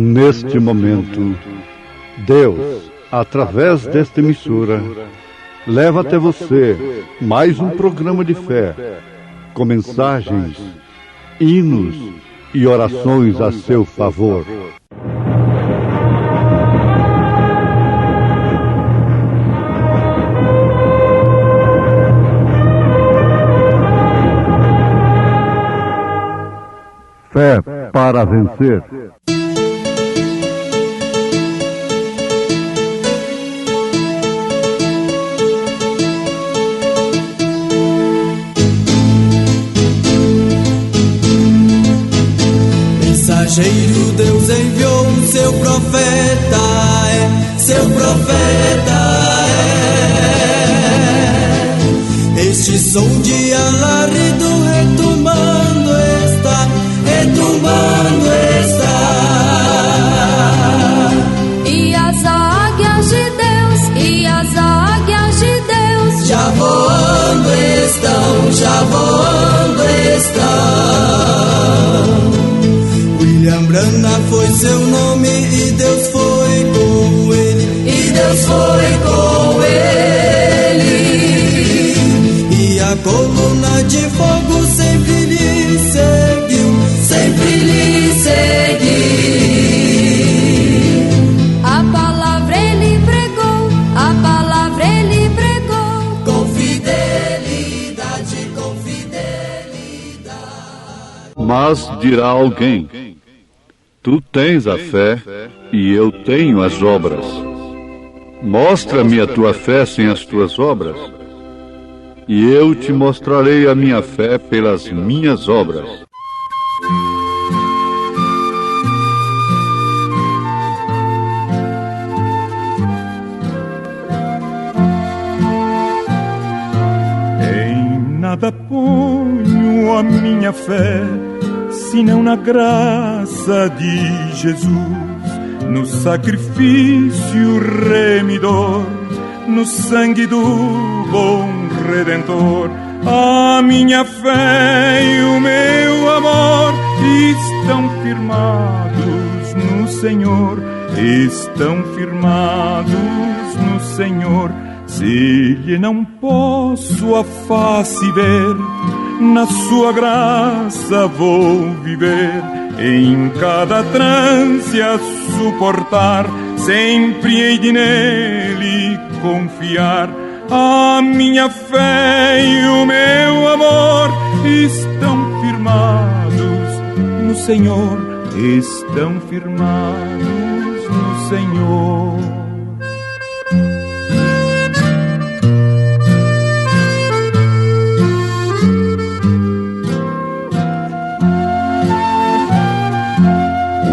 Neste momento, Deus, através desta emissora, leva até você mais um programa de fé, com mensagens, hinos e orações a seu favor. Fé para vencer. Mensageiro, Deus enviou o seu profeta, seu profeta é. Este som de alarido retumbando está, retumbando está. E as águias de Deus, e as águias de Deus, já voando estão, já voando estão. William Branham foi seu nome e Deus foi com ele, e Deus foi com ele. E a coluna de fogo sempre lhe seguiu, sempre lhe seguiu. a palavra ele pregou, a palavra ele pregou, Com fidelidade, com fidelidade. Mas dirá alguém: tu tens a fé e eu tenho as obras. Mostra-me a tua fé sem as tuas obras, e eu te mostrarei a minha fé pelas minhas obras. Em nada ponho a minha fé, senão na graça de Jesus, no sacrifício remidor, no sangue do bom Redentor. A minha fé e o meu amor estão firmados no Senhor, estão firmados no Senhor. Se lhe não posso a face ver, na sua graça vou viver, em cada trance a suportar, sempre hei de nele confiar. A minha fé e o meu amor estão firmados no Senhor, estão firmados no Senhor.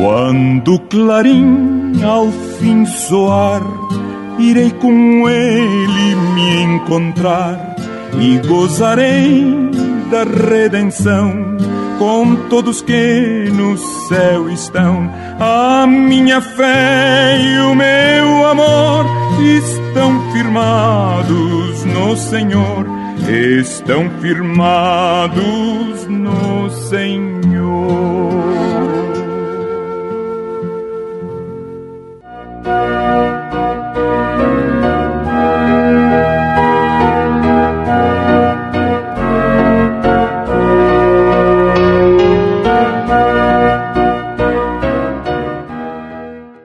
Quando o clarim ao fim soar, irei com ele me encontrar e gozarei da redenção com todos que no céu estão. A minha fé e o meu amor estão firmados no Senhor, estão firmados no Senhor.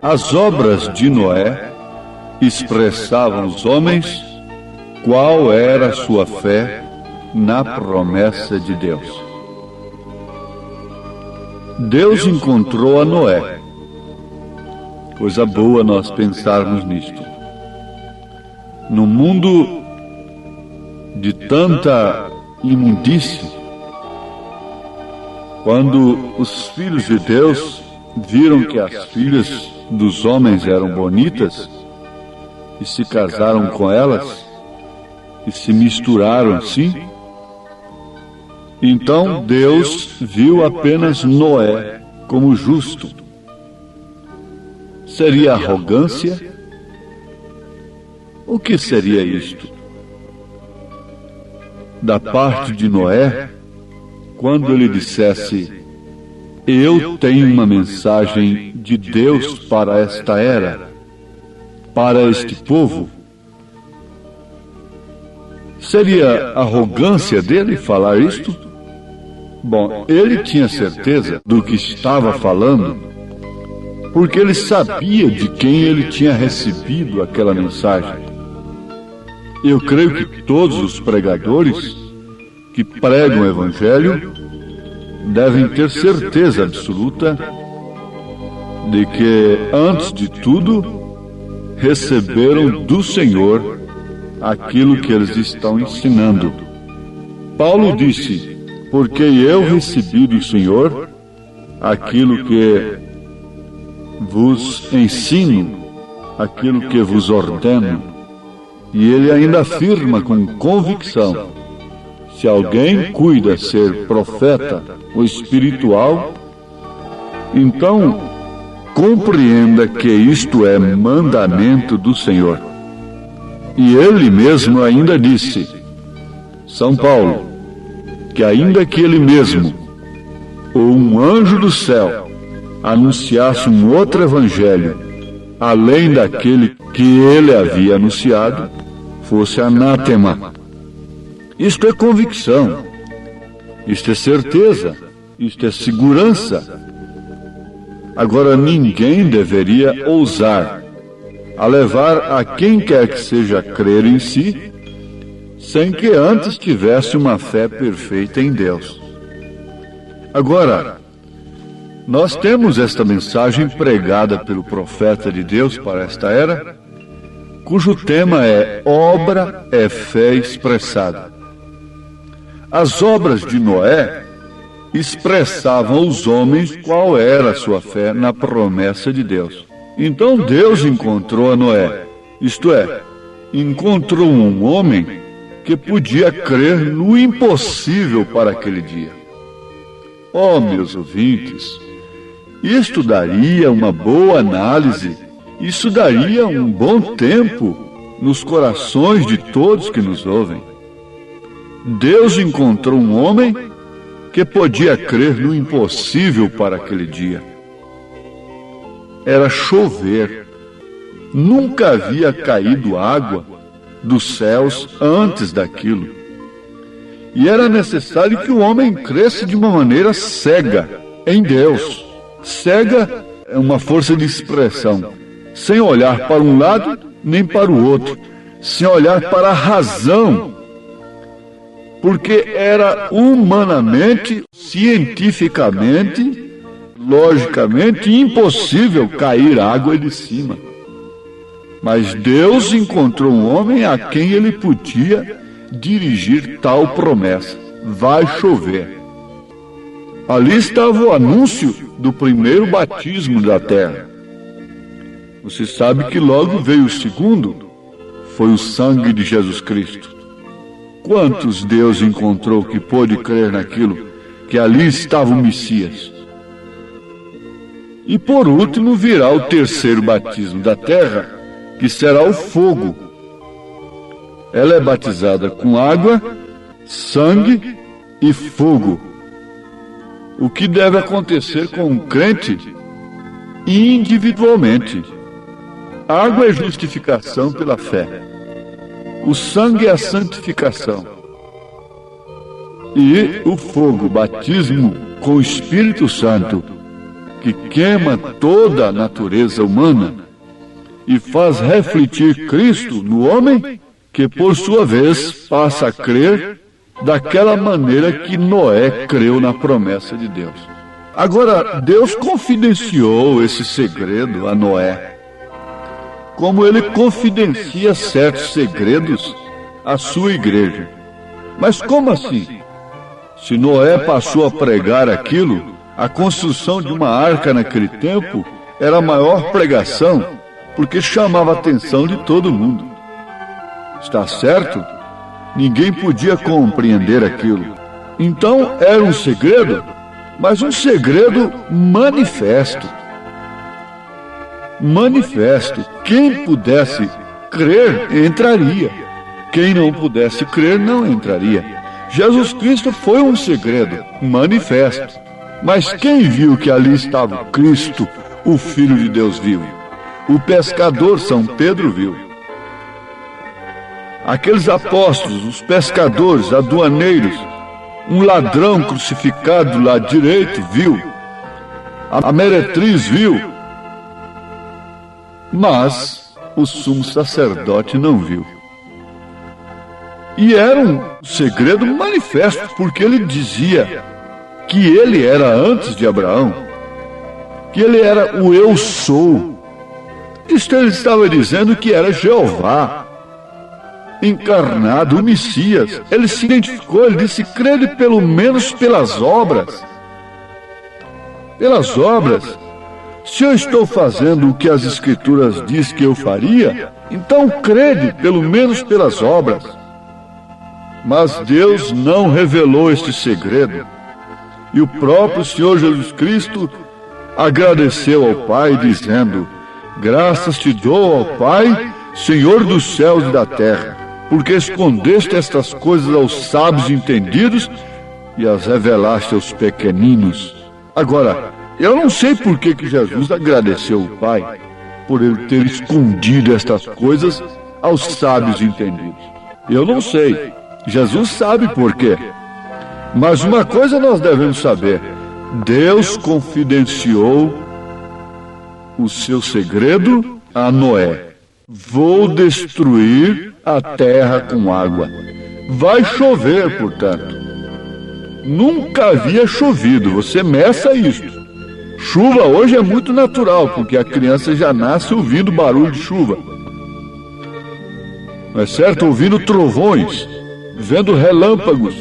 As obras de Noé expressavam os homens qual era a sua fé na promessa de Deus. Deus encontrou a Noé. Coisa boa nós pensarmos nisto. No mundo de tanta imundície, quando os filhos de Deus viram que as filhas dos homens eram bonitas e se casaram com elas e se misturaram assim, então Deus viu apenas Noé como justo. Seria arrogância? O que seria isto? Da parte de Noé, quando ele dissesse: eu tenho uma mensagem de Deus para esta era, para este povo. Seria arrogância dele falar isto? Bom, ele tinha certeza do que estava falando, porque ele sabia de quem ele tinha recebido aquela mensagem. Eu creio que todos os pregadores que pregam o Evangelho devem ter certeza absoluta de que, antes de tudo, receberam do Senhor aquilo que eles estão ensinando. Paulo disse: porque eu recebi do Senhor aquilo que vos ensino, aquilo que vos ordeno. E ele ainda afirma com convicção: se alguém cuida ser profeta ou espiritual, então compreenda que isto é mandamento do Senhor. E ele mesmo ainda disse, São Paulo, que ainda que ele mesmo, ou um anjo do céu, anunciasse um outro evangelho, além daquele que ele havia anunciado, fosse anátema. Isto é convicção, isto é certeza, isto é segurança. Agora, ninguém deveria ousar a levar a quem quer que seja a crer em si, sem que antes tivesse uma fé perfeita em Deus. Agora, nós temos esta mensagem pregada pelo profeta de Deus para esta era, cujo tema é Obra é Fé Expressada. As obras de Noé expressavam aos homens qual era a sua fé na promessa de Deus. Então Deus encontrou a Noé, isto é, encontrou um homem que podia crer no impossível para aquele dia. Oh, meus ouvintes, isto daria uma boa análise, isso daria um bom tempo nos corações de todos que nos ouvem. Deus encontrou um homem que podia crer no impossível para aquele dia. Era chover. Nunca havia caído água dos céus antes daquilo. E era necessário que o homem cresce de uma maneira cega em Deus. Cega é uma força de expressão, sem olhar para um lado nem para o outro, sem olhar para a razão, porque era humanamente, cientificamente, logicamente impossível cair água de cima. Mas Deus encontrou um homem a quem ele podia dirigir tal promessa: vai chover. Ali estava o anúncio do primeiro batismo da terra. Você sabe que logo veio o segundo, foi o sangue de Jesus Cristo. Quantos Deus encontrou que pôde crer naquilo, que ali estava o Messias? E por último virá o terceiro batismo da terra, que será o fogo. Ela é batizada com água, sangue e fogo. O que deve acontecer com um crente individualmente? A água é justificação pela fé. O sangue é a santificação. E o fogo, batismo com o Espírito Santo, que queima toda a natureza humana e faz refletir Cristo no homem, que por sua vez passa a crer daquela maneira que Noé creu na promessa de Deus. Agora, Deus confidenciou esse segredo a Noé, como ele confidencia certos segredos à sua igreja. Mas como assim? Se Noé passou a pregar aquilo, a construção de uma arca naquele tempo era a maior pregação, porque chamava a atenção de todo mundo. Está certo? Ninguém podia compreender aquilo. Então era um segredo, mas um segredo manifesto. Manifesto. Quem pudesse crer, entraria. Quem não pudesse crer, não entraria. Jesus Cristo foi um segredo manifesto. Mas quem viu que ali estava o Cristo, o Filho de Deus vivo? O pescador São Pedro viu. Aqueles apóstolos, os pescadores, aduaneiros, um ladrão crucificado do lado direito viu. A meretriz viu. Mas o sumo sacerdote não viu. E era um segredo manifesto, porque ele dizia que ele era antes de Abraão, que ele era o eu sou. Isto ele estava dizendo que era Jeová encarnado, o Messias. Ele se identificou, ele disse: crede pelo menos pelas obras. Pelas obras. Se eu estou fazendo o que as Escrituras diz que eu faria, então crede pelo menos pelas obras. Mas Deus não revelou este segredo. E o próprio Senhor Jesus Cristo agradeceu ao Pai, dizendo: graças te dou, ó Pai, Senhor dos céus e da terra, porque escondeste estas coisas aos sábios entendidos e as revelaste aos pequeninos. Agora, eu não sei por que Jesus agradeceu o Pai por ele ter escondido estas coisas aos sábios entendidos. Eu não sei. Jesus sabe por quê. Mas uma coisa nós devemos saber: Deus confidenciou o seu segredo a Noé. Vou destruir a terra com água. Vai chover, portanto. Nunca havia chovido, você meça isto. Chuva hoje é muito natural, porque a criança já nasce ouvindo barulho de chuva. Não é certo? Ouvindo trovões, vendo relâmpagos.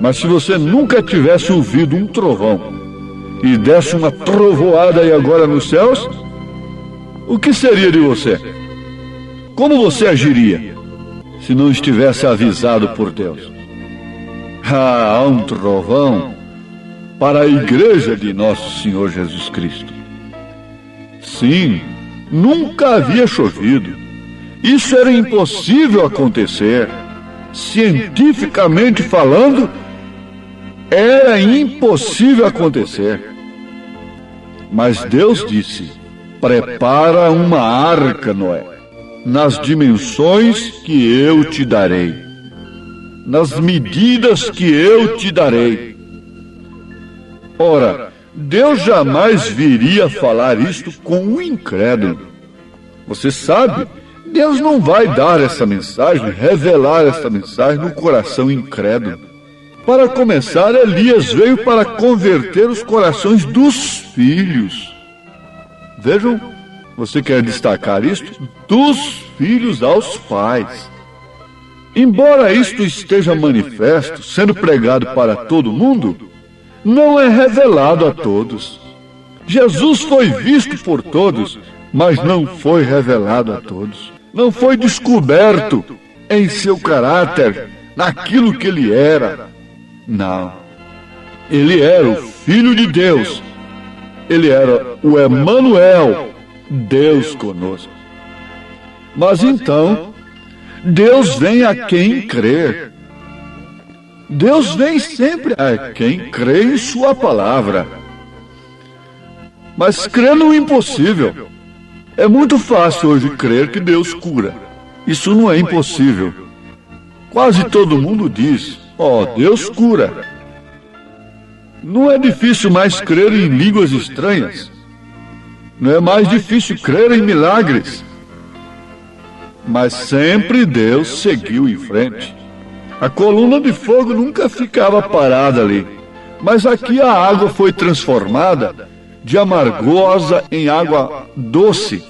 Mas se você nunca tivesse ouvido um trovão e desse uma trovoada aí agora nos céus, o que seria de você? Como você agiria se não estivesse avisado por Deus? Há um trovão para a igreja de nosso Senhor Jesus Cristo. Sim, nunca havia chovido. Isso era impossível acontecer. Cientificamente falando, era impossível acontecer. Mas Deus disse: prepara uma arca, Noé, nas dimensões que eu te darei, nas medidas que eu te darei. Ora, Deus jamais viria falar isto com um incrédulo. Você sabe, Deus não vai dar essa mensagem, revelar essa mensagem no coração incrédulo. Para começar, Elias veio para converter os corações dos filhos. Vejam, você quer destacar isto? Dos filhos aos pais. Embora isto esteja manifesto, sendo pregado para todo mundo, não é revelado a todos. Jesus foi visto por todos, mas não foi revelado a todos. Não foi descoberto em seu caráter, naquilo que ele era. Não. Ele era o Filho de Deus. Ele era o Emanuel, Deus conosco. Mas então, Deus vem a quem crer. Deus vem sempre a quem crê em sua palavra. Mas crê no impossível. É muito fácil hoje crer que Deus cura. Isso não é impossível. Quase todo mundo diz: Deus cura. Não é difícil mais crer em línguas estranhas. Não é mais difícil crer em milagres. Mas sempre Deus seguiu em frente. A coluna de fogo nunca ficava parada ali. Mas aqui a água foi transformada de amargosa em água doce.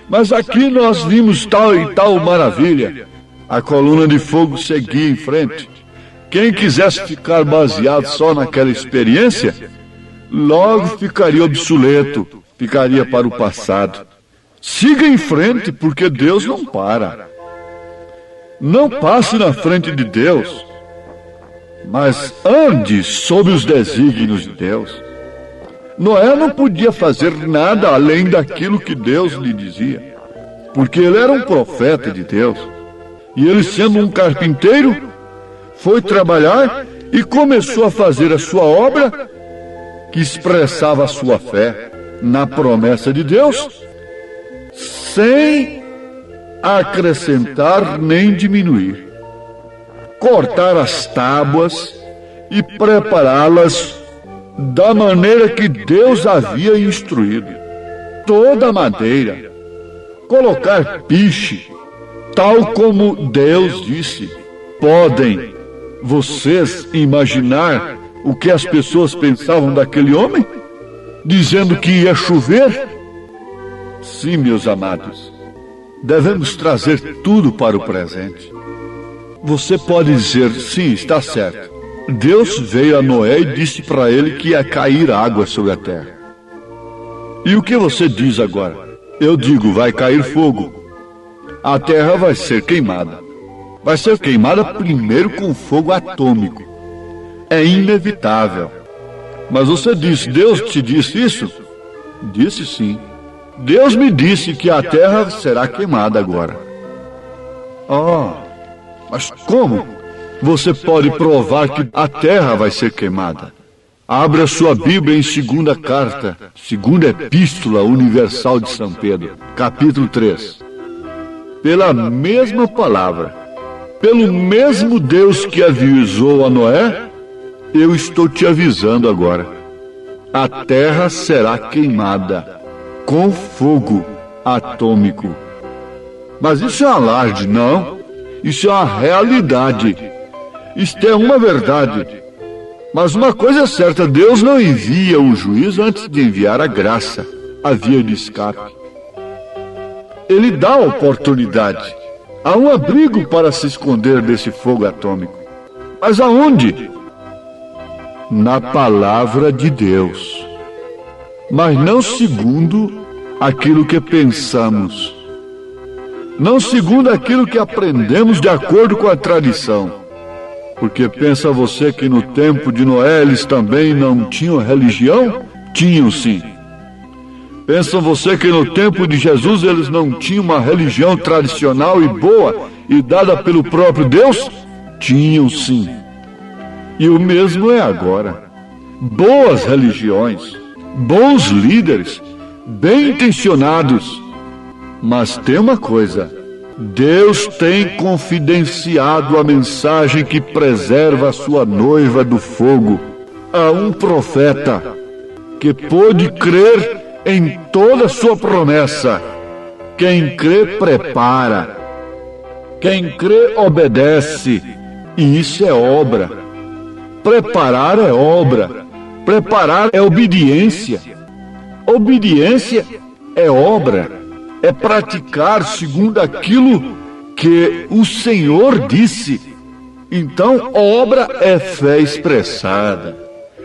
Mas aqui nós vimos tal e tal maravilha. A coluna de fogo seguia em frente. Quem quisesse ficar baseado só naquela experiência, logo ficaria obsoleto, ficaria para o passado. Siga em frente, porque Deus não para. Não passe na frente de Deus, mas ande sob os desígnios de Deus. Noé não podia fazer nada além daquilo que Deus lhe dizia, porque ele era um profeta de Deus. E ele, sendo um carpinteiro, foi trabalhar e começou a fazer a sua obra, que expressava a sua fé na promessa de Deus, sem acrescentar nem diminuir. Cortar as tábuas e prepará-las da maneira que Deus havia instruído. Toda a madeira, colocar piche, tal como Deus disse. Podem vocês imaginar o que as pessoas pensavam daquele homem? Dizendo que ia chover? Sim, meus amados, devemos trazer tudo para o presente. Você pode dizer, sim, está certo. Deus veio a Noé e disse para ele que ia cair água sobre a terra. E o que você diz agora? Eu digo, vai cair fogo. A terra vai ser queimada. Vai ser queimada primeiro com fogo atômico. É inevitável. Mas você disse, Deus te disse isso? Disse sim. Deus me disse que a terra será queimada agora. Mas como? Você pode provar que a terra vai ser queimada. Abra sua Bíblia em segunda Epístola Universal de São Pedro, capítulo 3. Pela mesma palavra, pelo mesmo Deus que avisou a Noé, eu estou te avisando agora. A terra será queimada com fogo atômico. Mas isso é um alarde, não. Isso é uma realidade. Isto é uma verdade. Mas uma coisa é certa, Deus não envia o juízo antes de enviar a graça, a via de escape. Ele dá a oportunidade. Há um abrigo para se esconder desse fogo atômico. Mas aonde? Na palavra de Deus. Mas não segundo aquilo que pensamos. Não segundo aquilo que aprendemos de acordo com a tradição. Porque pensa você que no tempo de Noé eles também não tinham religião? Tinham sim. Pensa você que no tempo de Jesus eles não tinham uma religião tradicional e boa e dada pelo próprio Deus? Tinham sim. E o mesmo é agora. Boas religiões, bons líderes, bem intencionados. Mas tem uma coisa. Deus tem confidenciado a mensagem que preserva a sua noiva do fogo a um profeta que pôde crer em toda a sua promessa. Quem crê, prepara. Quem crê, obedece. E isso é obra. Preparar é obra. Preparar é obediência. Obediência é obra. É praticar segundo aquilo que o Senhor disse. Então, obra é fé expressada.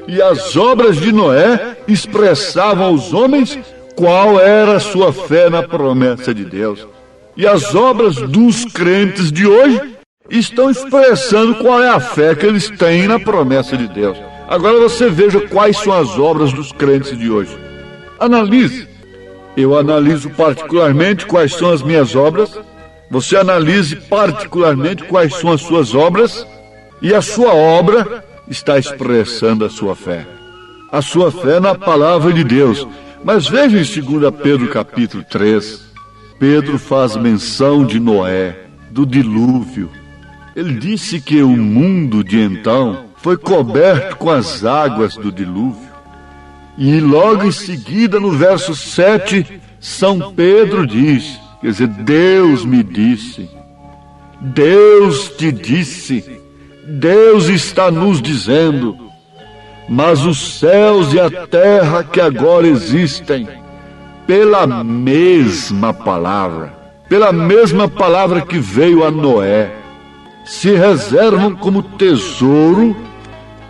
E as obras de Noé expressavam aos homens qual era a sua fé na promessa de Deus. E as obras dos crentes de hoje estão expressando qual é a fé que eles têm na promessa de Deus. Agora você veja quais são as obras dos crentes de hoje. Analise. Eu analiso particularmente quais são as minhas obras. Você analise particularmente quais são as suas obras. E a sua obra está expressando a sua fé. A sua fé na palavra de Deus. Mas veja em 2 Pedro capítulo 3. Pedro faz menção de Noé, do dilúvio. Ele disse que o mundo de então foi coberto com as águas do dilúvio. E logo em seguida, no verso 7, São Pedro diz, quer dizer, Deus me disse, Deus te disse, Deus está nos dizendo, mas os céus e a terra que agora existem, pela mesma palavra que veio a Noé, se reservam como tesouro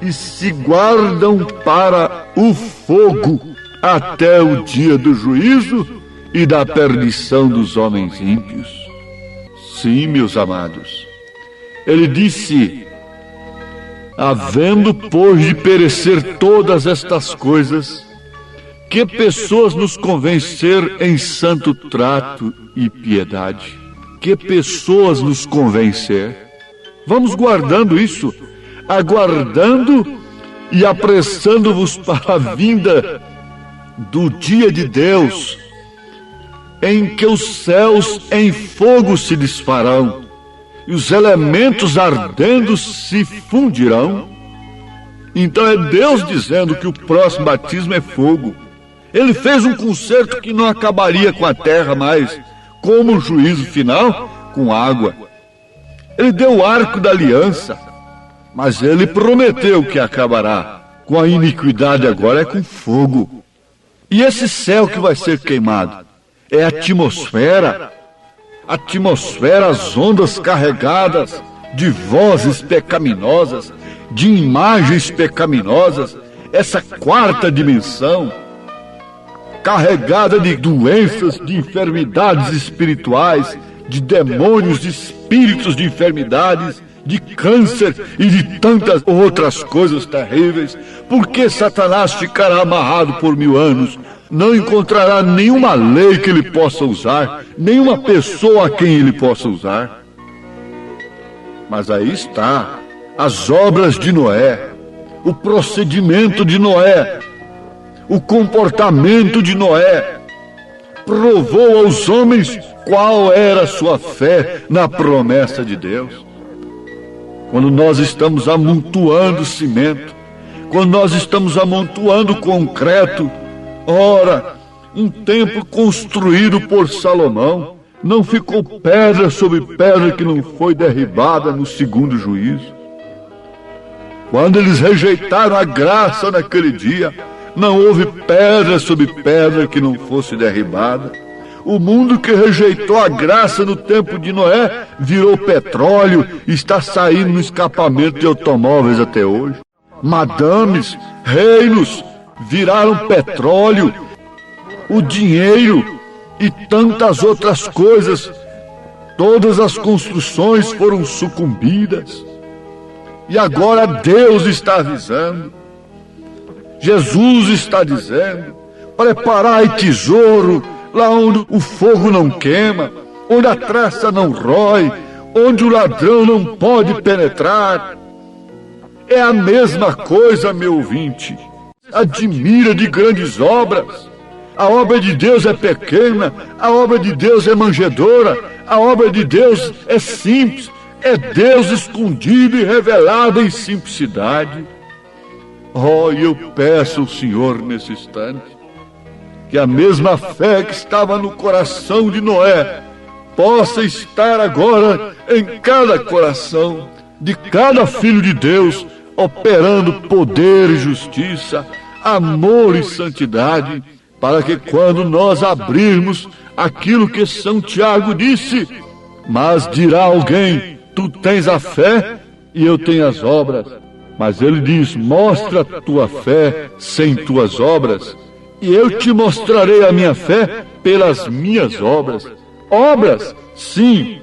e se guardam para o fogo até o dia do juízo e da perdição dos homens ímpios. Sim, meus amados, ele disse, havendo pois de perecer todas estas coisas, que pessoas nos convencer em santo trato e piedade? Que pessoas nos convencer? Vamos guardando isso. aguardando e apressando-vos para a vinda do dia de Deus, em que os céus em fogo se desfarão e os elementos ardendo se fundirão. Então é Deus dizendo que o próximo batismo é fogo. Ele fez um concerto que não acabaria com a terra, mas como o juízo final, com água. Ele deu o arco da aliança, mas ele prometeu que acabará com a iniquidade, agora é com fogo. E esse céu que vai ser queimado é a atmosfera, as ondas carregadas de vozes pecaminosas, de imagens pecaminosas, essa quarta dimensão, carregada de doenças, de enfermidades espirituais, de demônios, de espíritos de enfermidades, de câncer e de tantas outras coisas terríveis, porque Satanás ficará amarrado por 1000 anos, não encontrará nenhuma lei que ele possa usar, nenhuma pessoa a quem ele possa usar. Mas aí está, as obras de Noé, o procedimento de Noé, o comportamento de Noé, provou aos homens qual era a sua fé na promessa de Deus. Quando nós estamos amontoando cimento, quando nós estamos amontoando concreto, ora, um templo construído por Salomão, não ficou pedra sobre pedra que não foi derribada no segundo juízo. Quando eles rejeitaram a graça naquele dia, não houve pedra sobre pedra que não fosse derribada. O mundo que rejeitou a graça no tempo de Noé virou petróleo e está saindo no escapamento de automóveis até hoje. Madames, reinos viraram petróleo, o dinheiro e tantas outras coisas. Todas as construções foram sucumbidas. E agora Deus está avisando. Jesus está dizendo: preparai tesouro lá onde o fogo não queima, onde a traça não rói, onde o ladrão não pode penetrar. É a mesma coisa, meu ouvinte. Admira de grandes obras. A obra de Deus é pequena, a obra de Deus é manjedoura, a obra de Deus é simples, é Deus escondido e revelado em simplicidade. Oh, e eu peço ao Senhor nesse instante que a mesma fé que estava no coração de Noé possa estar agora em cada coração de cada filho de Deus, operando poder e justiça, amor e santidade, para que quando nós abrirmos aquilo que São Tiago disse, mas dirá alguém: tu tens a fé e eu tenho as obras. Mas ele diz: mostra a tua fé sem tuas obras, e eu te mostrarei a minha fé pelas minhas obras. Obras, sim,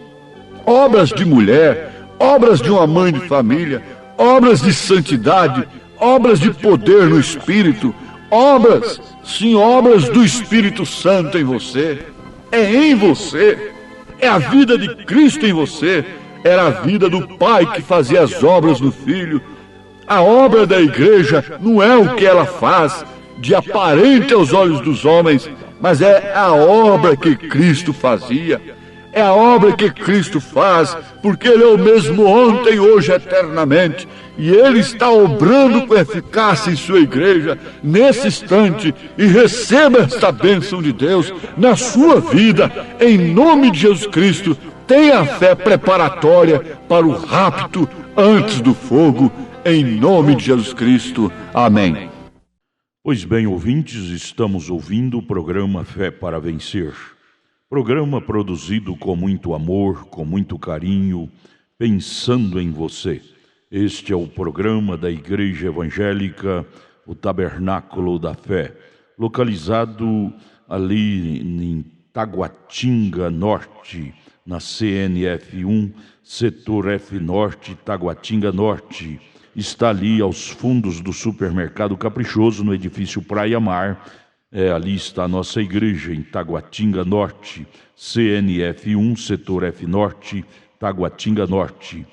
obras de mulher, obras de uma mãe de família, obras de santidade, obras de poder no Espírito, obras, sim, obras do Espírito Santo em você. É em você, é a vida de Cristo em você. Era a vida do Pai que fazia as obras no Filho. A obra da igreja não é o que ela faz de aparente aos olhos dos homens, mas é a obra que Cristo fazia. É a obra que Cristo faz, porque Ele é o mesmo ontem, hoje, eternamente. E Ele está obrando com eficácia em sua igreja, nesse instante. E receba esta bênção de Deus na sua vida, em nome de Jesus Cristo. Tenha a fé preparatória para o rapto antes do fogo, em nome de Jesus Cristo. Amém. Pois bem, ouvintes, estamos ouvindo o programa Fé para Vencer. Programa produzido com muito amor, com muito carinho, pensando em você. Este é o programa da Igreja Evangélica, o Tabernáculo da Fé, localizado ali em Taguatinga Norte, na CNF 1, setor F Norte, Taguatinga Norte. Está ali aos fundos do Supermercado Caprichoso, no edifício Praia Mar. Ali está a nossa igreja, em Taguatinga Norte, CNF 1, setor F Norte, Taguatinga Norte.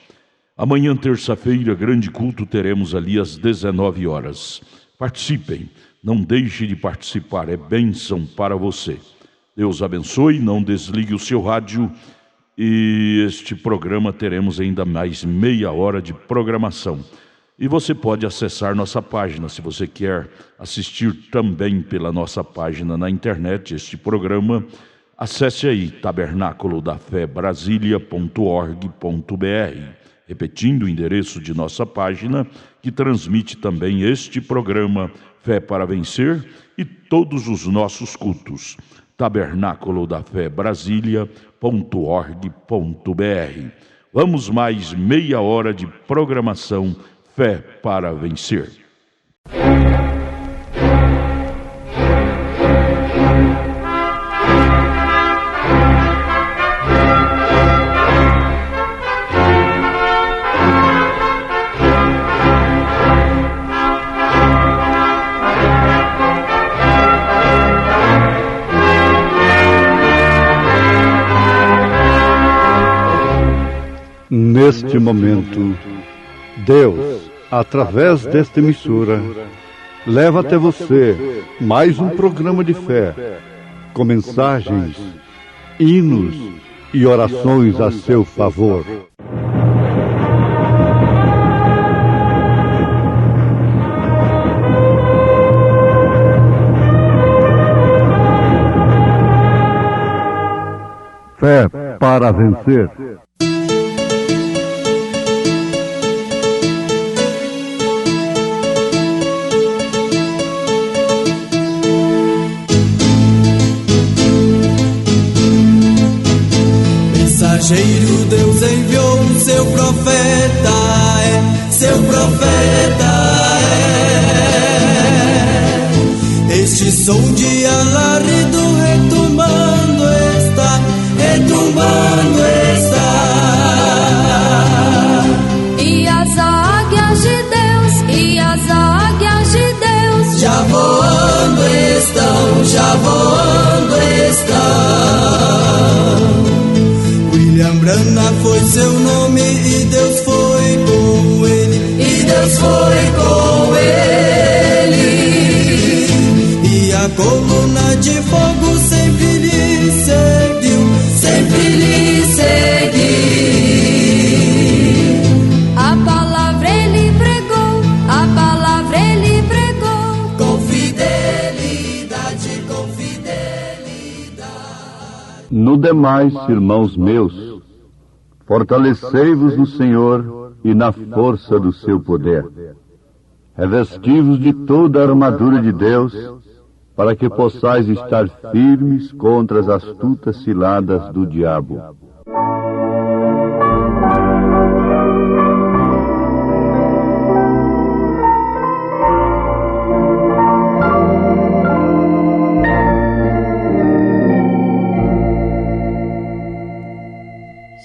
Amanhã, terça-feira, grande culto, teremos ali às 19 horas. Participem, não deixe de participar, é bênção para você. Deus abençoe, não desligue o seu rádio e este programa teremos ainda mais meia hora de programação. E você pode acessar nossa página, se você quer assistir também pela nossa página na internet este programa, acesse aí tabernacolodaFéBrasilia.org.br. Repetindo o endereço de nossa página, que transmite também este programa Fé para Vencer e todos os nossos cultos. tabernacolodaFéBrasilia.org.br. Vamos mais meia hora de programação Fé para Vencer. Neste momento, Deus, através desta emissora, leva até você mais um programa de fé, com mensagens, hinos e orações a seu favor. Fé para vencer. Mensageiro Deus enviou o seu profeta, seu profeta Este som de alarido retumbando está, retumbando está. E as águias de Deus, e as águias de Deus já voando estão, já voando estão. William Branham foi seu nome e Deus foi com ele, e Deus foi com ele. E a coluna de fogo sempre lhe seguiu, sempre lhe seguiu. A palavra ele pregou, a palavra ele pregou. Com fidelidade, com fidelidade. No demais, irmãos meus, fortalecei-vos no Senhor e na força do seu poder. Revesti-vos de toda a armadura de Deus, para que possais estar firmes contra as astutas ciladas do diabo.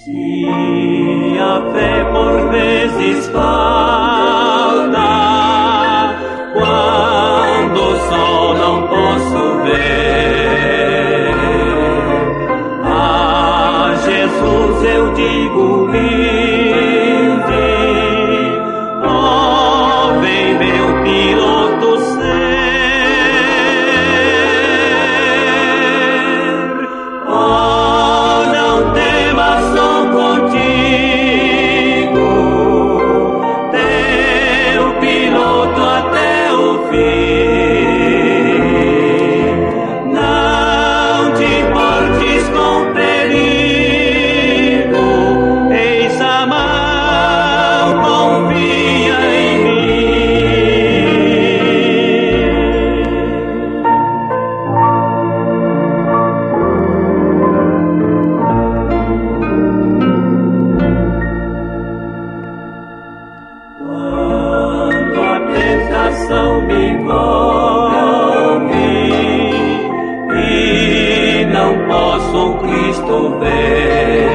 Se a fé por vezes falta, quando o sol não posso ver, a Jesus eu digo livre, oh, vem meu piloto ser, oh, não temas, sou contigo, teu piloto até o fim. Não te importes com perigo, eis a mão, confia em quando a tentação me envolve e não posso o Cristo ver,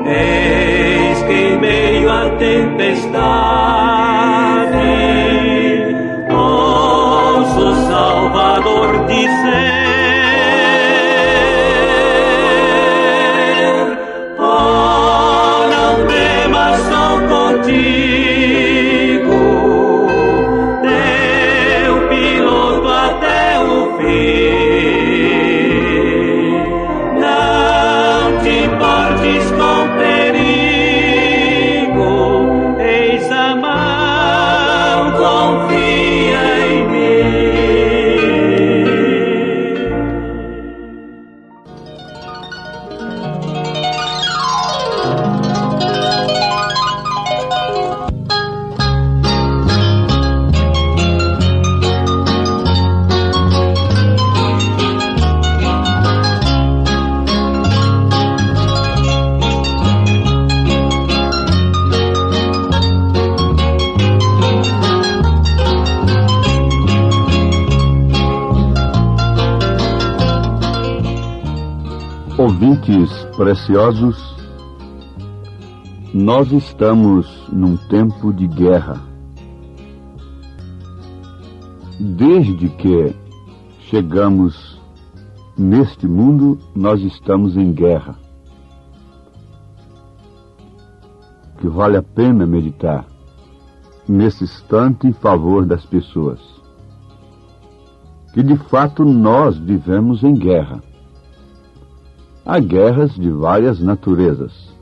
eis que em meio à tempestade ouço o Salvador dizer, oh, não ouvintes preciosos, nós estamos num tempo de guerra. Desde que chegamos neste mundo, nós estamos em guerra. Que vale a pena meditar nesse instante em favor das pessoas. Que de fato nós vivemos em guerra. Há guerras de várias naturezas.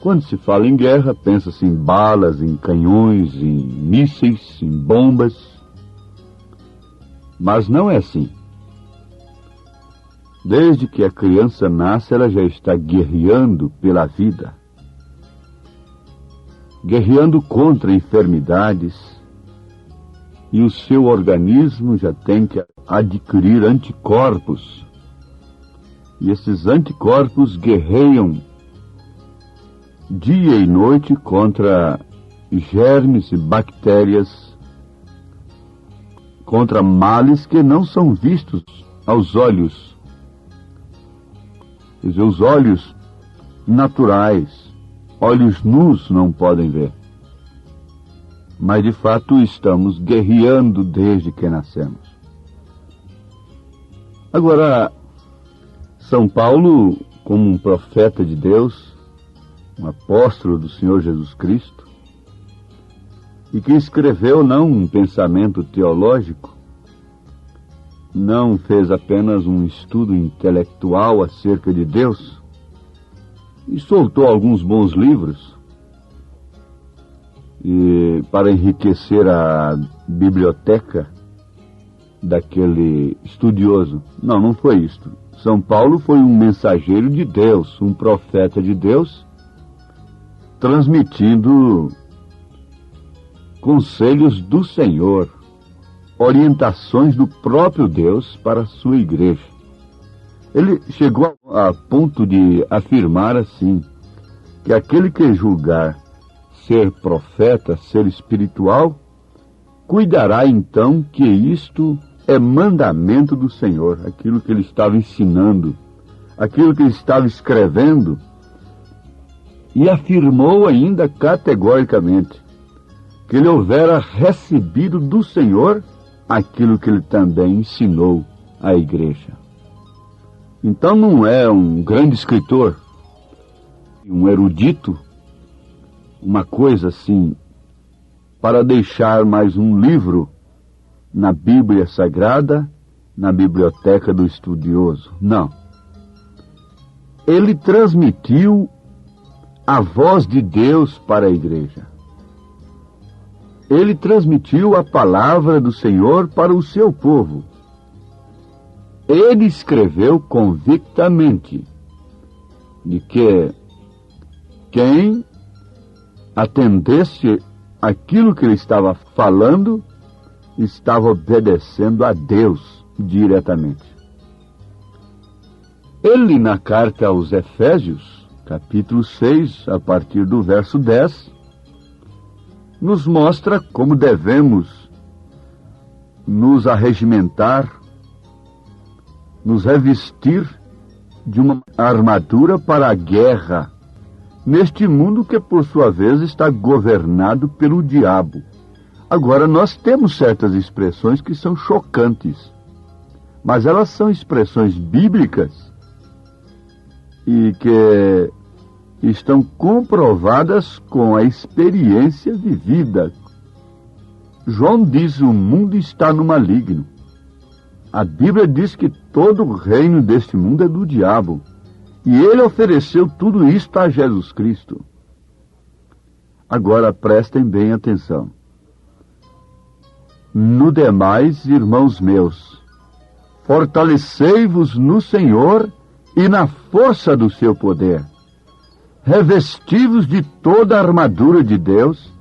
Quando se fala em guerra, pensa-se em balas, em canhões, em mísseis, em bombas. Mas não é assim. Desde que a criança nasce, ela já está guerreando pela vida. Guerreando contra enfermidades. E o seu organismo já tem que adquirir anticorpos. E esses anticorpos guerreiam dia e noite contra germes e bactérias, contra males que não são vistos aos olhos. Quer dizer, os olhos naturais, olhos nus não podem ver. Mas de fato estamos guerreando desde que nascemos. Agora, São Paulo, como um profeta de Deus, um apóstolo do Senhor Jesus Cristo, e que escreveu não um pensamento teológico, não fez apenas um estudo intelectual acerca de Deus, e soltou alguns bons livros para enriquecer a biblioteca daquele estudioso. Não foi isto. São Paulo foi um mensageiro de Deus, um profeta de Deus, transmitindo conselhos do Senhor, orientações do próprio Deus para a sua igreja. Ele chegou a ponto de afirmar assim, que aquele que julgar ser profeta, ser espiritual, cuidará então que isto é mandamento do Senhor, aquilo que ele estava ensinando, aquilo que ele estava escrevendo, e afirmou ainda categoricamente que ele houvera recebido do Senhor aquilo que ele também ensinou à igreja. Então não é um grande escritor, um erudito, uma coisa assim, para deixar mais um livro na Bíblia Sagrada, na biblioteca do estudioso. Não. Ele transmitiu a voz de Deus para a igreja. Ele transmitiu a palavra do Senhor para o seu povo. Ele escreveu convictamente de que quem atendesse aquilo que ele estava falando estava obedecendo a Deus diretamente. Ele, na carta aos Efésios, capítulo 6, a partir do verso 10, nos mostra como devemos nos arregimentar, nos revestir de uma armadura para a guerra, neste mundo que, por sua vez, está governado pelo diabo. Agora, nós temos certas expressões que são chocantes, mas elas são expressões bíblicas e que estão comprovadas com a experiência vivida. João diz: o mundo está no maligno. A Bíblia diz que todo o reino deste mundo é do diabo. E ele ofereceu tudo isto a Jesus Cristo. Agora prestem bem atenção. No demais, irmãos meus, fortalecei-vos no Senhor e na força do seu poder. Revesti-vos de toda a armadura de Deus,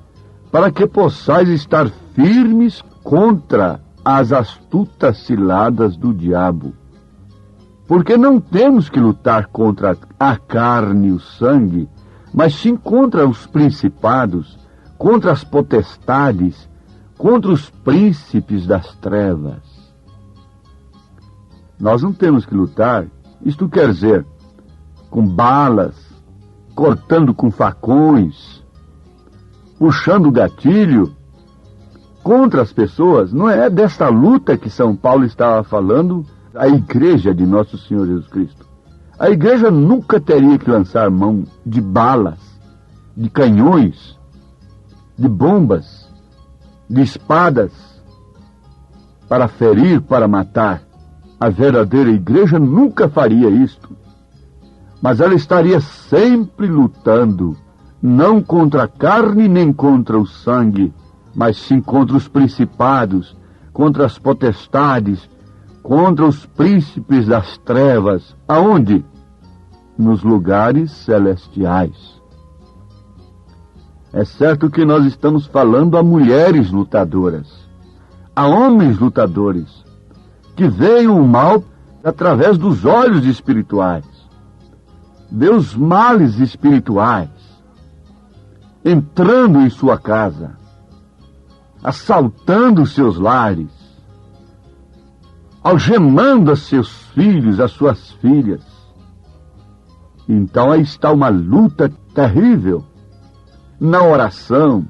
para que possais estar firmes contra as astutas ciladas do diabo. Porque não temos que lutar contra a carne e o sangue, mas sim contra os principados, contra as potestades, contra os príncipes das trevas. Nós não temos que lutar, isto quer dizer, com balas, cortando com facões, puxando o gatilho contra as pessoas. Não é desta luta que São Paulo estava falando a igreja de Nosso Senhor Jesus Cristo. A igreja nunca teria que lançar mão de balas, de canhões, de bombas, de espadas, para ferir, para matar. A verdadeira igreja nunca faria isto. Mas ela estaria sempre lutando, não contra a carne nem contra o sangue, mas sim contra os principados, contra as potestades, contra os príncipes das trevas. Aonde? Nos lugares celestiais. É certo que nós estamos falando a mulheres lutadoras, a homens lutadores, que veem o mal através dos olhos espirituais, vê os males espirituais entrando em sua casa, assaltando os seus lares, algemando a seus filhos, as suas filhas. Então aí está uma luta terrível na oração,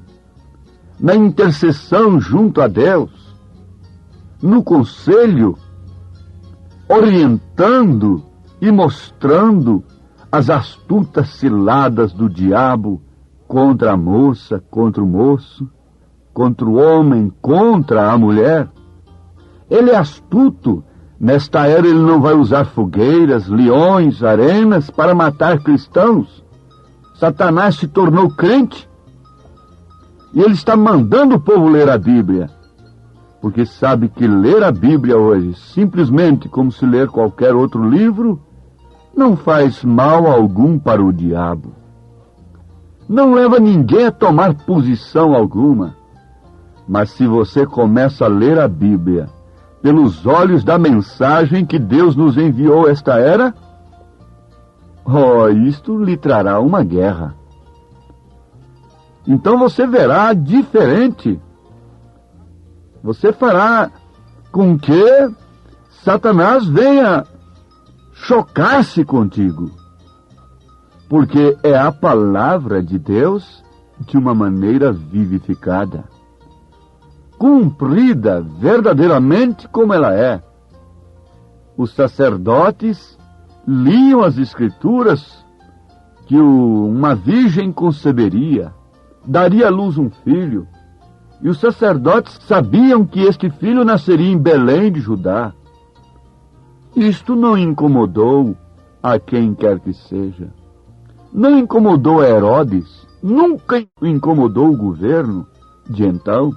na intercessão junto a Deus, no conselho, orientando e mostrando as astutas ciladas do diabo contra a moça, contra o moço, contra o homem, contra a mulher. Ele é astuto. Nesta era ele não vai usar fogueiras, leões, arenas para matar cristãos. Satanás se tornou crente e ele está mandando o povo ler a Bíblia, porque sabe que ler a Bíblia hoje, simplesmente como se ler qualquer outro livro, não faz mal algum para o diabo. Não leva ninguém a tomar posição alguma. Mas se você começa a ler a Bíblia pelos olhos da mensagem que Deus nos enviou esta era, isto lhe trará uma guerra. Então você verá diferente. Você fará com que Satanás venha chocar-se contigo. Porque é a palavra de Deus de uma maneira vivificada, cumprida verdadeiramente como ela é. Os sacerdotes liam as Escrituras que uma virgem conceberia, daria à luz um filho, e os sacerdotes sabiam que este filho nasceria em Belém de Judá. Isto não incomodou a quem quer que seja. Não incomodou a Herodes, nunca incomodou o governo de então.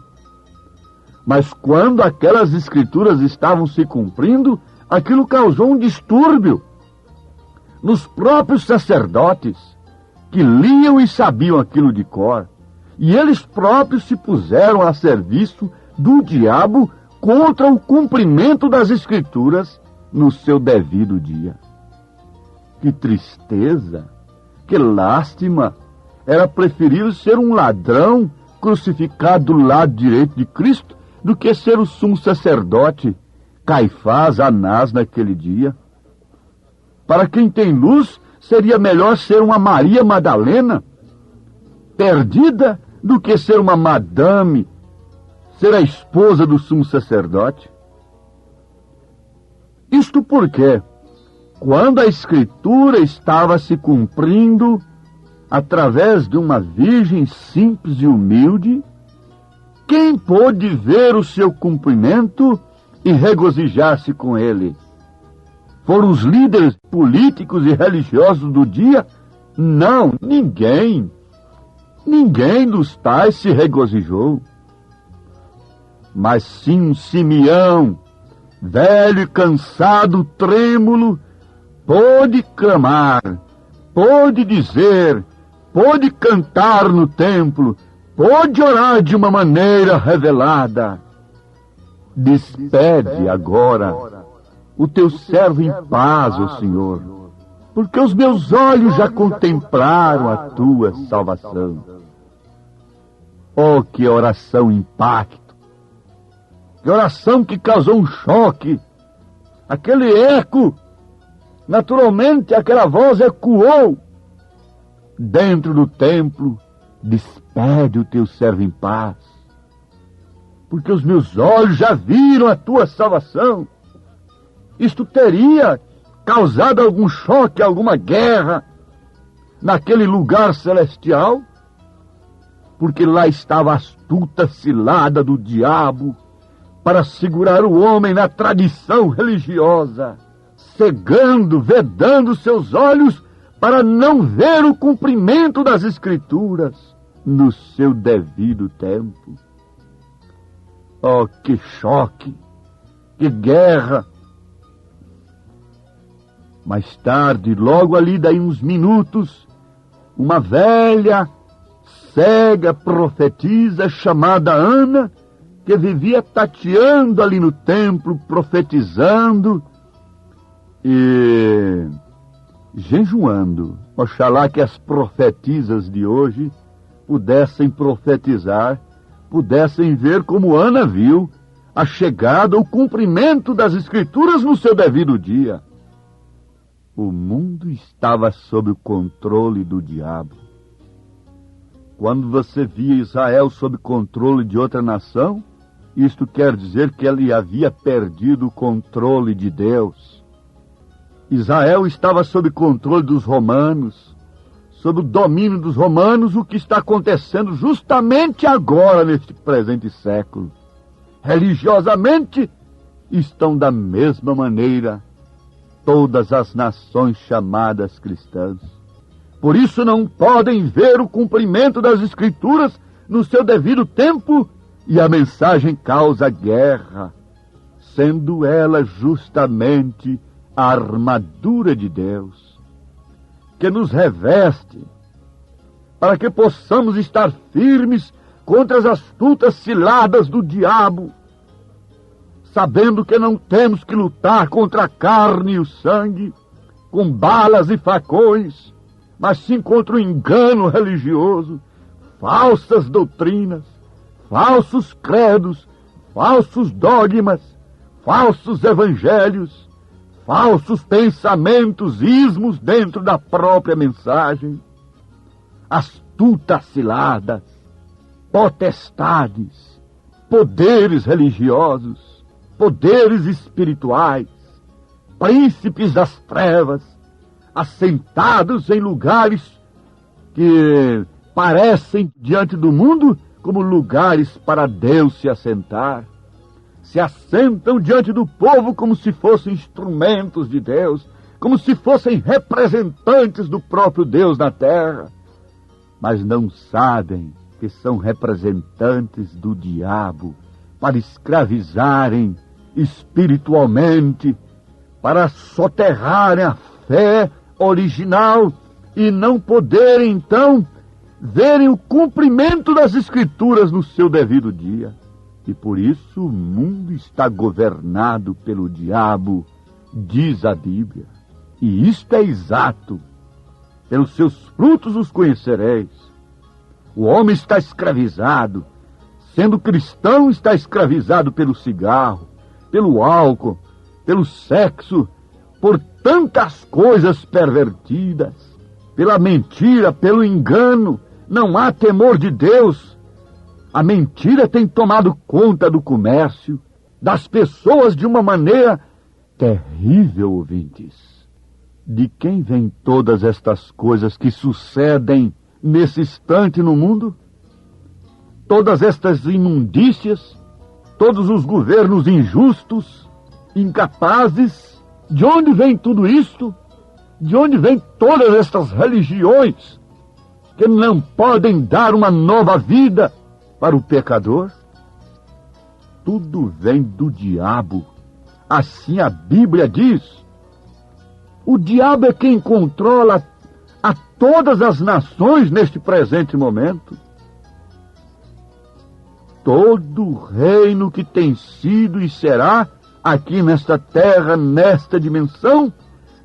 Mas quando aquelas escrituras estavam se cumprindo, aquilo causou um distúrbio nos próprios sacerdotes, que liam e sabiam aquilo de cor. E eles próprios se puseram a serviço do diabo contra o cumprimento das escrituras no seu devido dia. Que tristeza, que lástima! Era preferível ser um ladrão crucificado do lado direito de Cristo do que ser o sumo sacerdote Caifás, Anás naquele dia. Para quem tem luz, seria melhor ser uma Maria Madalena, perdida, do que ser uma madame, ser a esposa do sumo sacerdote. Isto porque, quando a Escritura estava se cumprindo através de uma virgem simples e humilde, quem pôde ver o seu cumprimento e regozijar-se com ele? Foram os líderes políticos e religiosos do dia? Não, ninguém. Ninguém dos tais se regozijou. Mas sim Simeão, velho e cansado, trêmulo, pôde clamar, pôde dizer, pôde cantar no templo, pôde orar de uma maneira revelada. Despede agora o teu servo em paz, ó Senhor, porque os meus olhos já contemplaram a tua salvação. Oh, que oração impacto! Que oração que causou um choque! Aquele eco Naturalmente, aquela voz ecoou dentro do templo: despede o teu servo em paz, porque os meus olhos já viram a tua salvação. Isto teria causado algum choque, alguma guerra naquele lugar celestial, porque lá estava a astuta cilada do diabo para segurar o homem na tradição religiosa, cegando, vedando seus olhos para não ver o cumprimento das Escrituras no seu devido tempo. Oh, que choque, que guerra! Mais tarde, logo ali, daí uns minutos, uma velha, cega profetisa chamada Ana, que vivia tateando ali no templo, profetizando e jejuando. Oxalá que as profetisas de hoje pudessem profetizar, pudessem ver como Ana viu a chegada, o cumprimento das Escrituras no seu devido dia. O mundo estava sob o controle do diabo. Quando você via Israel sob controle de outra nação, isto quer dizer que ele havia perdido o controle de Deus. Israel estava sob controle dos romanos, sob o domínio dos romanos, o que está acontecendo justamente agora, neste presente século. Religiosamente, estão da mesma maneira todas as nações chamadas cristãs. Por isso não podem ver o cumprimento das Escrituras no seu devido tempo, e a mensagem causa guerra, sendo ela justamente a armadura de Deus, que nos reveste, para que possamos estar firmes contra as astutas ciladas do diabo, sabendo que não temos que lutar contra a carne e o sangue, com balas e facões, mas sim contra o engano religioso, falsas doutrinas, falsos credos, falsos dogmas, falsos evangelhos, falsos pensamentos, ismos dentro da própria mensagem, astutas ciladas, potestades, poderes religiosos, poderes espirituais, príncipes das trevas, assentados em lugares que parecem diante do mundo como lugares para Deus se assentar. Se assentam diante do povo como se fossem instrumentos de Deus, como se fossem representantes do próprio Deus na terra, mas não sabem que são representantes do diabo para escravizarem espiritualmente, para soterrarem a fé original e não poderem, então, verem o cumprimento das Escrituras no seu devido dia. E por isso o mundo está governado pelo diabo, diz a Bíblia. E isto é exato. Pelos seus frutos os conhecereis. O homem está escravizado. Sendo cristão, está escravizado pelo cigarro, pelo álcool, pelo sexo, por tantas coisas pervertidas, pela mentira, pelo engano. Não há temor de Deus. A mentira tem tomado conta do comércio, das pessoas de uma maneira terrível, ouvintes. De quem vêm todas estas coisas que sucedem nesse instante no mundo? Todas estas imundícias, todos os governos injustos, incapazes. De onde vem tudo isto? De onde vêm todas estas religiões que não podem dar uma nova vida para o pecador? Tudo vem do diabo. Assim a Bíblia diz. O diabo é quem controla a todas as nações neste presente momento. Todo reino que tem sido e será aqui nesta terra, nesta dimensão,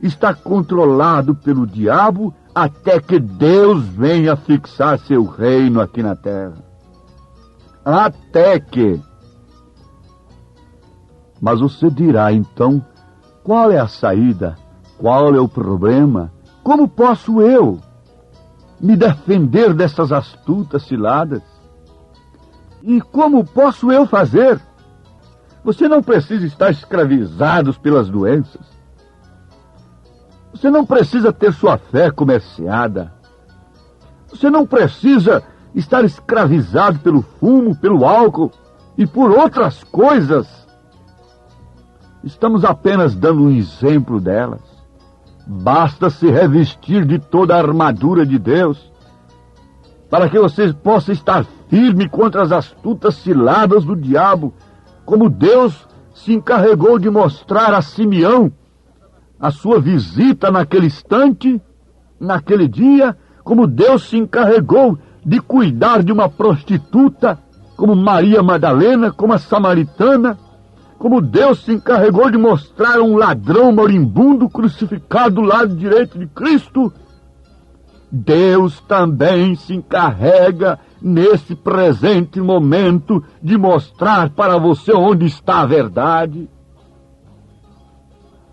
está controlado pelo diabo até que Deus venha fixar seu reino aqui na terra. Até que. Mas você dirá então, qual é a saída? qual é o problema? Como posso eu me defender dessas astutas ciladas? E como posso eu fazer? Você não precisa estar escravizado pelas doenças. Você não precisa ter sua fé comerciada. Você não precisa estar escravizado pelo fumo, pelo álcool e por outras coisas. Estamos apenas dando um exemplo delas. Basta se revestir de toda a armadura de Deus para que você possa estar firme contra as astutas ciladas do diabo, como Deus se encarregou de mostrar a Simeão a sua visita naquele instante, naquele dia, como Deus se encarregou de cuidar de uma prostituta, como Maria Madalena, como a samaritana, como Deus se encarregou de mostrar um ladrão moribundo crucificado do lado direito de Cristo. Deus também se encarrega, nesse presente momento, de mostrar para você onde está a verdade.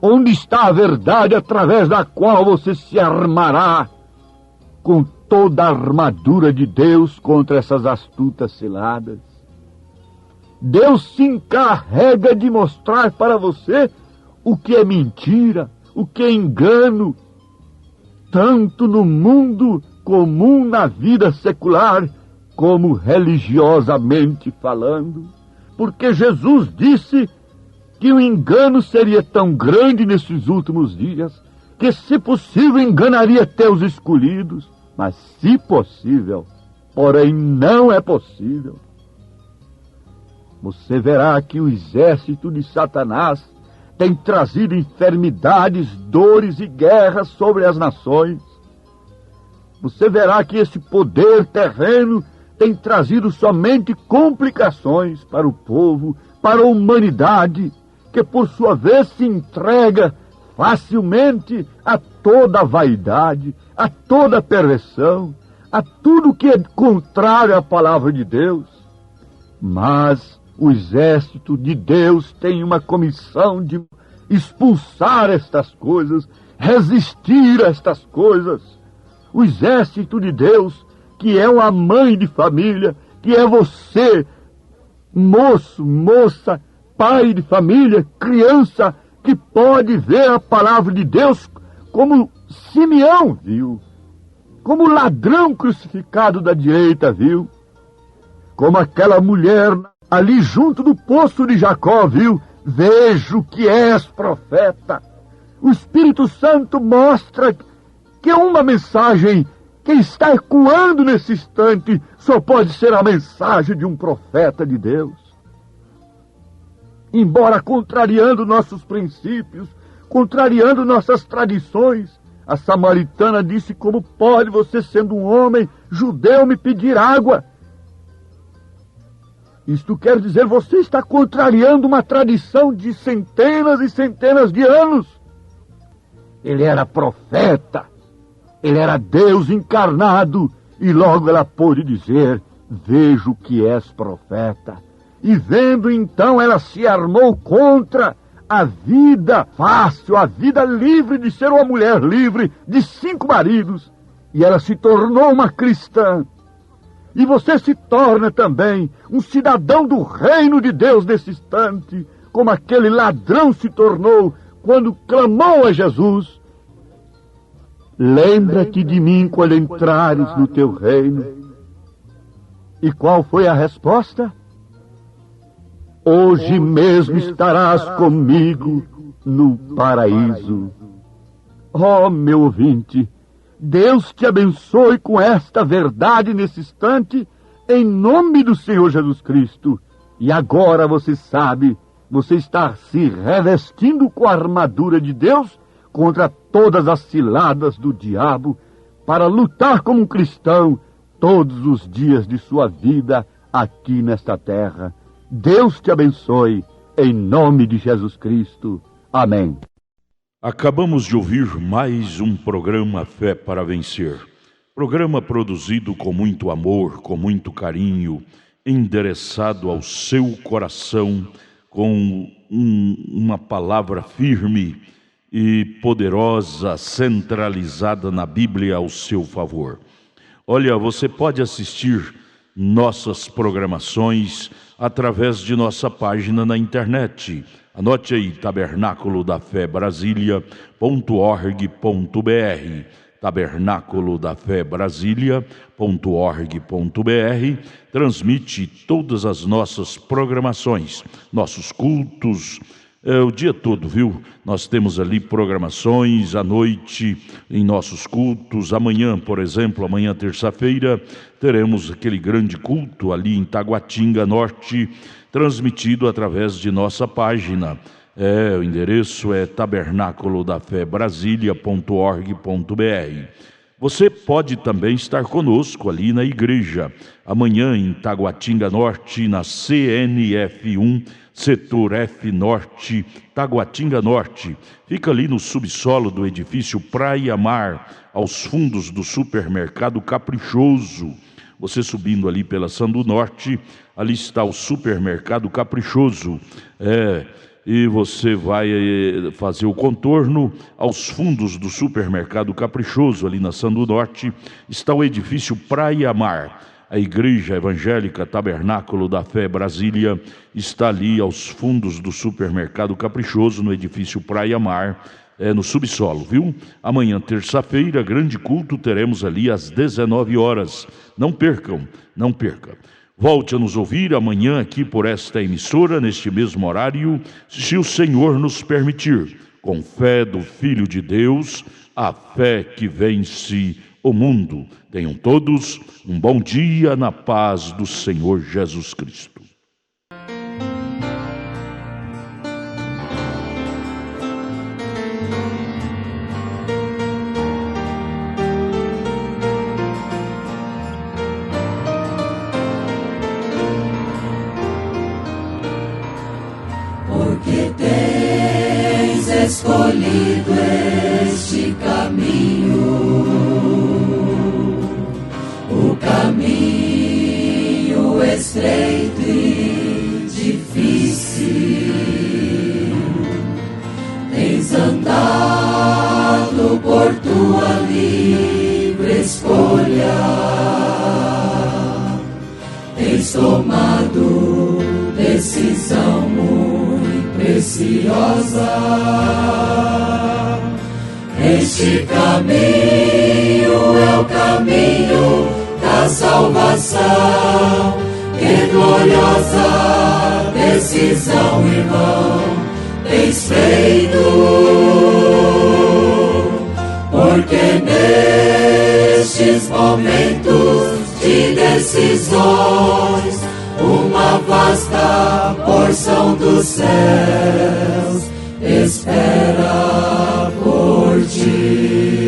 Onde está a verdade através da qual você se armará com toda a armadura de Deus contra essas astutas ciladas. Deus se encarrega de mostrar para você o que é mentira, o que é engano, tanto no mundo comum, na vida secular, como religiosamente falando. Porque Jesus disse que o engano seria tão grande nesses últimos dias, que, se possível, enganaria até os escolhidos. Mas, se possível, porém não é possível. Você verá que o exército de Satanás tem trazido enfermidades, dores e guerras sobre as nações. Você verá que esse poder terreno tem trazido somente complicações para o povo, para a humanidade, que por sua vez se entrega facilmente a toda a vaidade, a toda a perversão, a tudo que é contrário à palavra de Deus. Mas o exército de Deus tem uma comissão de expulsar estas coisas, resistir a estas coisas. O exército de Deus, que é uma mãe de família, que é você, moço, moça, pai de família, criança, que pode ver a palavra de Deus como Simeão viu, como o ladrão crucificado da direita viu, como aquela mulher ali junto do poço de Jacó viu. Vejo que és profeta. O Espírito Santo mostra que é uma mensagem que está ecoando nesse instante, só pode ser a mensagem de um profeta de Deus. Embora contrariando nossos princípios, contrariando nossas tradições, a samaritana disse: como pode você, sendo um homem judeu, me pedir água? Isto quer dizer, você está contrariando uma tradição de centenas e centenas de anos. Ele era profeta, ele era Deus encarnado, e logo ela pôde dizer: vejo que és profeta. E vendo então, ela se armou contra a vida fácil, a vida livre de ser uma mulher livre de 5 maridos. E ela se tornou uma cristã. E você se torna também um cidadão do reino de Deus nesse instante, como aquele ladrão se tornou quando clamou a Jesus: lembra-te de mim quando entrares no teu reino. E qual foi a resposta? Hoje mesmo estarás comigo no paraíso. Oh, meu ouvinte, Deus te abençoe com esta verdade nesse instante, em nome do Senhor Jesus Cristo. E agora você sabe, você está se revestindo com a armadura de Deus contra todas as ciladas do diabo, para lutar como um cristão todos os dias de sua vida aqui nesta terra. Deus te abençoe, em nome de Jesus Cristo. Amém. Acabamos de ouvir mais um programa Fé para Vencer. Programa produzido com muito amor, com muito carinho, endereçado ao seu coração, com uma palavra firme e poderosa, centralizada na Bíblia ao seu favor. Olha, você pode assistir nossas programações através de nossa página na internet. Anote aí, tabernaculodafebrasilia.org.br, tabernaculodafebrasilia.org.br, transmite todas as nossas programações, nossos cultos, o dia todo, viu? Nós temos ali programações à noite em nossos cultos. Amanhã, por exemplo, amanhã terça-feira, teremos aquele grande culto ali em Taguatinga Norte, transmitido através de nossa página. O endereço é tabernaculodafebrasilia.org.br. Você pode também estar conosco ali na igreja, amanhã em Taguatinga Norte, na CNF1, Setor F Norte, Taguatinga Norte. Fica ali no subsolo do edifício Praia Mar, aos fundos do supermercado Caprichoso. Você subindo ali pela Sandu Norte, ali está o supermercado Caprichoso. E você vai fazer o contorno aos fundos do supermercado Caprichoso, ali na Sandu Norte, está o edifício Praia Mar. A Igreja Evangélica Tabernáculo da Fé Brasília está ali aos fundos do supermercado Caprichoso, no edifício Praia Mar, no subsolo, viu? Amanhã, terça-feira, grande culto, teremos ali às 19 horas. Não percam, não percam. Volte a nos ouvir amanhã aqui por esta emissora, neste mesmo horário, se o Senhor nos permitir, com fé do Filho de Deus, a fé que vence o mundo. Tenham todos um bom dia na paz do Senhor Jesus Cristo. Porque tens escolhido este caminho, o caminho estreito e difícil. Tens andado por tua livre escolha, tens tomado decisão muito preciosa. Este caminho é o caminho da salvação. Que gloriosa decisão, irmão, tens feito, porque nestes momentos de decisões, uma vasta porção dos céus espera por ti.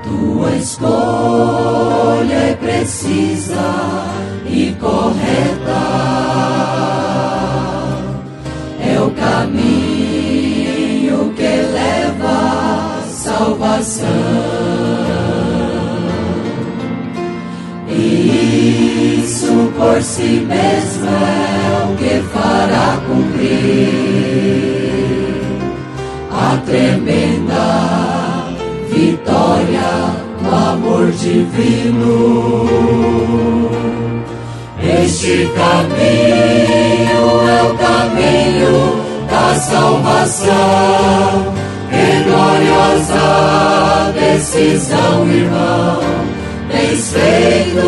Tua escolha é precisa e correta, é o caminho que leva à salvação, e isso por si mesmo é o que fará cumprir a tremenda vitória do amor divino. Este caminho é o caminho da salvação. Que gloriosa decisão, irmão, tens feito,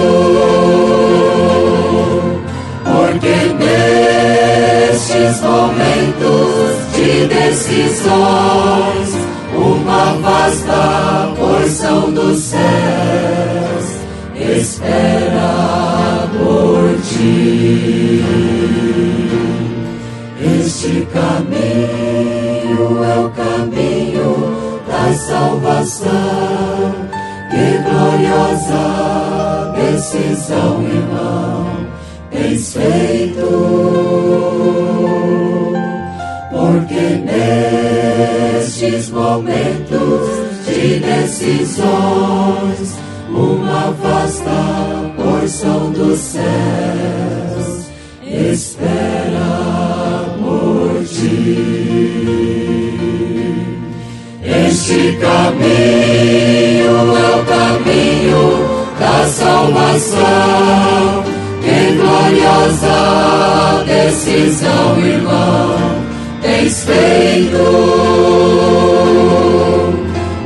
porque nestes momentos de decisões, uma vasta porção dos céus espera por ti. Este caminho é o caminho da salvação. Que gloriosa decisão, irmão, tens feito. nestes momentos de decisões, uma vasta porção dos céus espera por ti. Este caminho é o caminho da salvação. Que gloriosa decisão, irmão, tens feito,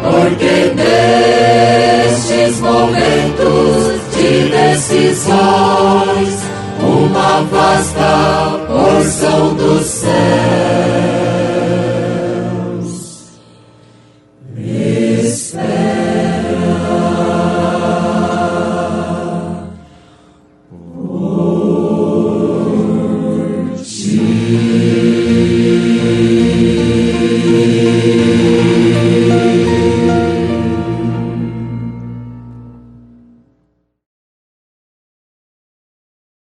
porque